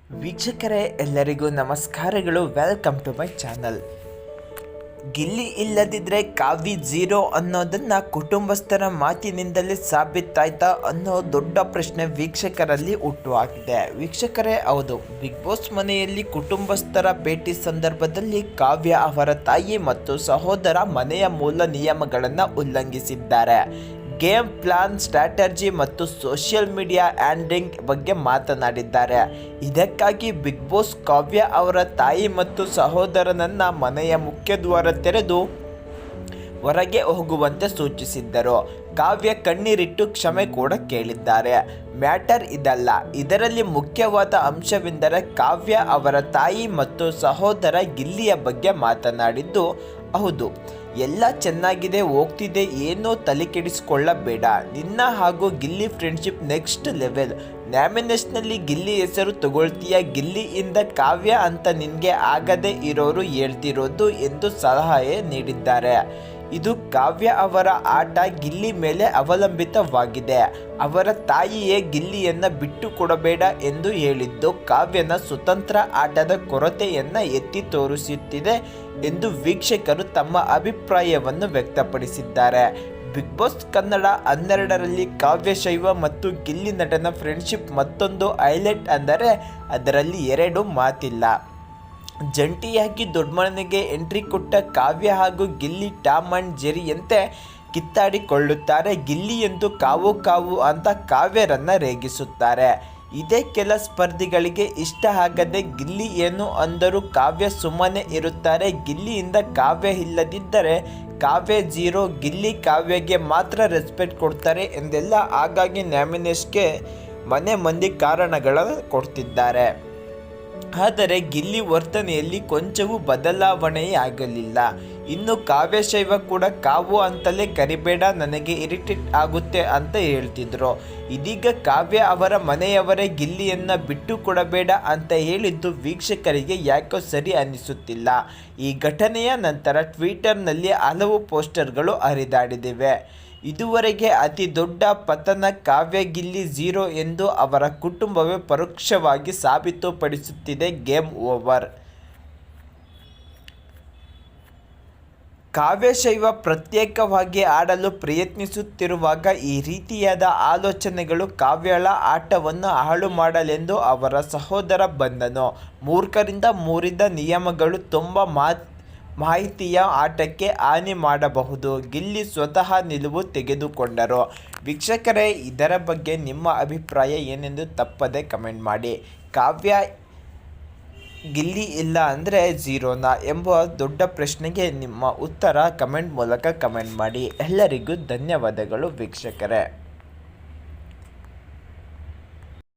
ವೀಕ್ಷಕರೇ, ಎಲ್ಲರಿಗೂ ನಮಸ್ಕಾರಗಳು. Welcome to my channel. Gilli ಇಲ್ಲದಿದ್ದರೆ ಕಾವ್ಯ ಝೀರೋ ಅನ್ನೋದನ್ನು ಕುಟುಂಬಸ್ಥರ ಮಾತಿನಿಂದಲೇ ಸಾಬೀತಾಯ್ತಾ ಅನ್ನೋ ದೊಡ್ಡ ಪ್ರಶ್ನೆ ವೀಕ್ಷಕರಲ್ಲಿ ಹುಟ್ಟುಹಾಕಿದೆ. ವೀಕ್ಷಕರೇ, ಹೌದು, ಬಿಗ್ ಬಾಸ್ ಮನೆಯಲ್ಲಿ ಕುಟುಂಬಸ್ಥರ ಭೇಟಿ ಸಂದರ್ಭದಲ್ಲಿ ಕಾವ್ಯ ಅವರ ತಾಯಿ ಮತ್ತು ಸಹೋದರ ಮನೆಯ ಮೂಲ ನಿಯಮಗಳನ್ನು ಉಲ್ಲಂಘಿಸಿದ್ದಾರೆ. ಗೇಮ್ ಪ್ಲಾನ್, ಸ್ಟ್ರಾಟಜಿ ಮತ್ತು ಸೋಷಿಯಲ್ ಮೀಡಿಯಾ ಹ್ಯಾಂಡ್ಲಿಂಗ್ ಬಗ್ಗೆ ಮಾತನಾಡಿದ್ದಾರೆ. ಇದಕ್ಕಾಗಿ ಬಿಗ್ ಬಾಸ್ ಕಾವ್ಯ ಅವರ ತಾಯಿ ಮತ್ತು ಸಹೋದರನನ್ನು ಮನೆಯ ಮುಖ್ಯ ದ್ವಾರ ತೆರೆದು ಹೊರಗೆ ಹೋಗುವಂತೆ ಸೂಚಿಸಿದ್ದರು. ಕಾವ್ಯ ಕಣ್ಣೀರಿಟ್ಟು ಕ್ಷಮೆ ಕೂಡ ಕೇಳಿದ್ದಾರೆ. ಮ್ಯಾಟರ್ ಇದಲ್ಲ, ಇದರಲ್ಲಿ ಮುಖ್ಯವಾದ ಅಂಶವೆಂದರೆ ಕಾವ್ಯ ಅವರ ತಾಯಿ ಮತ್ತು ಸಹೋದರ ಗಿಲ್ಲಿಯ ಬಗ್ಗೆ ಮಾತನಾಡಿದ್ದು. ಹೌದು, ಎಲ್ಲ ಚೆನ್ನಾಗಿದೆ, ಹೋಗ್ತಿದೆ, ಏನೋ ತಲೆ ಕೆಡಿಸಿಕೊಳ್ಳಬೇಡ. ನಿನ್ನ ಹಾಗೂ Gilli friendship next level. ನ್ಯಾಮಿನೇಷನಲ್ಲಿ Gilli ಹೆಸರು ತಗೊಳ್ತೀಯ, ಗಿಲ್ಲಿಯಿಂದ ಕಾವ್ಯ ಅಂತ ನಿನಗೆ ಆಗದೇ ಇರೋರು ಹೇಳ್ತಿರೋದು ಎಂದು ಸಲಹೆ ನೀಡಿದ್ದಾರೆ. ಇದು ಕಾವ್ಯ ಅವರ ಆಟ ಗಿಲ್ಲಿ ಮೇಲೆ ಅವಲಂಬಿತವಾಗಿದೆ. ಅವರ ತಾಯಿಯೇ ಗಿಲ್ಲಿಯನ್ನು ಬಿಟ್ಟು ಕೊಡಬೇಡ ಎಂದು ಹೇಳಿದ್ದು ಕಾವ್ಯನ ಸ್ವತಂತ್ರ ಆಟದ ಕೊರತೆಯನ್ನು ಎತ್ತಿ ತೋರಿಸುತ್ತಿದೆ ಎಂದು ವೀಕ್ಷಕರು ತಮ್ಮ ಅಭಿಪ್ರಾಯವನ್ನು ವ್ಯಕ್ತಪಡಿಸಿದ್ದಾರೆ. ಬಿಗ್ ಬಾಸ್ ಕನ್ನಡ 12ರಲ್ಲಿ ಕಾವ್ಯ ಶೈವ ಮತ್ತು ಗಿಲ್ಲಿ ನಟನ ಫ್ರೆಂಡ್ಶಿಪ್ ಮತ್ತೊಂದು ಹೈಲೈಟ್ ಅಂದರೆ ಅದರಲ್ಲಿ ಎರಡು ಮಾತಿಲ್ಲ. ಜಂಟಿಯಾಗಿ ದೊಡ್ಡಮನೆಗೆ ಎಂಟ್ರಿ ಕೊಟ್ಟ ಕಾವ್ಯ ಹಾಗೂ ಗಿಲ್ಲಿ ಟಾಮ್ ಆ್ಯಂಡ್ ಜೆರಿಯಂತೆ ಕಿತ್ತಾಡಿಕೊಳ್ಳುತ್ತಾರೆ. ಗಿಲ್ಲಿಯಂತೂ ಕಾವು ಕಾವು ಅಂತ ಕಾವ್ಯರನ್ನು ರೇಗಿಸುತ್ತಾರೆ. ಇದೇ ಕೆಲ ಸ್ಪರ್ಧಿಗಳಿಗೆ ಇಷ್ಟ ಆಗದೆ ಗಿಲ್ಲಿ ಏನು ಅಂದರೂ ಕಾವ್ಯ ಸುಮ್ಮನೆ ಇರುತ್ತಾರೆ. ಗಿಲ್ಲಿಯಿಂದ ಕಾವ್ಯ ಇಲ್ಲದಿದ್ದರೆ ಕಾವ್ಯ ಝೀರೋ, ಗಿಲ್ಲಿ ಕಾವ್ಯಗೆ ಮಾತ್ರ ರೆಸ್ಪೆಕ್ಟ್ ಕೊಡ್ತಾರೆ ಎಂದೆಲ್ಲ ಹಾಗಾಗಿ ನಾಮಿನೇಷನ್ಗೆ ಮನೆ ಮಂದಿ ಕಾರಣಗಳನ್ನು ಕೊಡ್ತಿದ್ದಾರೆ. ಆದರೆ ಗಿಲ್ಲಿ ವರ್ತನೆಯಲ್ಲಿ ಕೊಂಚವೂ ಬದಲಾವಣೆಯಾಗಲಿಲ್ಲ. ಇನ್ನು ಕಾವ್ಯ ಶೈವ ಕೂಡ ಕಾವು ಅಂತಲೇ ಕರಿಬೇಡ, ನನಗೆ ಇರಿಟೇಟ್ ಆಗುತ್ತೆ ಅಂತ ಹೇಳ್ತಿದ್ರು. ಇದೀಗ ಕಾವ್ಯ ಅವರ ಮನೆಯವರೇ ಗಿಲ್ಲಿಯನ್ನು ಬಿಟ್ಟು ಕೊಡಬೇಡ ಅಂತ ಹೇಳಿದ್ದು ವೀಕ್ಷಕರಿಗೆ ಯಾಕೋ ಸರಿ ಅನ್ನಿಸುತ್ತಿಲ್ಲ. ಈ ಘಟನೆಯ ನಂತರ ಟ್ವಿಟರ್ನಲ್ಲಿ ಹಲವು ಪೋಸ್ಟರ್ಗಳು ಹರಿದಾಡಿವೆ. ಇದುವರೆಗೆ ಅತಿ ದೊಡ್ಡ ಪತನ ಕಾವ್ಯ ಗಿಲ್ಲಿ ಝೀರೋ ಎಂದು ಅವರ ಕುಟುಂಬವೇ ಪರೋಕ್ಷವಾಗಿ ಸಾಬೀತುಪಡಿಸುತ್ತಿದೆ. Game over. ಕಾವ್ಯ ಶೈವ ಪ್ರತ್ಯೇಕವಾಗಿ ಆಡಲು ಪ್ರಯತ್ನಿಸುತ್ತಿರುವಾಗ ಈ ರೀತಿಯಾದ ಆಲೋಚನೆಗಳು ಕಾವ್ಯಳ ಆಟವನ್ನು ಹಾಳು ಮಾಡಲೆಂದು ಅವರ ಸಹೋದರ ಬಂದನು. ಮೂರ್ಖರಿಂದ ಮೂರಿದ ನಿಯಮಗಳು ತುಂಬ ಮಾಹಿತಿಯ ಆಟಕ್ಕೆ ಹಾನಿ ಮಾಡಬಹುದು. ಗಿಲ್ಲಿ ಸ್ವತಃ ನಿಲುವು ತೆಗೆದುಕೊಂಡರು. ವೀಕ್ಷಕರೇ, ಇದರ ಬಗ್ಗೆ ನಿಮ್ಮ ಅಭಿಪ್ರಾಯ ಏನೆಂದು ತಪ್ಪದೆ ಕಮೆಂಟ್ ಮಾಡಿ. ಕಾವ್ಯ ಗಿಲ್ಲಿ ಇಲ್ಲ ಅಂದರೆ ಝೀರೋನಾ ಎಂಬ ದೊಡ್ಡ ಪ್ರಶ್ನೆಗೆ ನಿಮ್ಮ ಉತ್ತರ ಕಮೆಂಟ್ ಮೂಲಕ ಕಮೆಂಟ್ ಮಾಡಿ. ಎಲ್ಲರಿಗೂ ಧನ್ಯವಾದಗಳು ವೀಕ್ಷಕರೇ.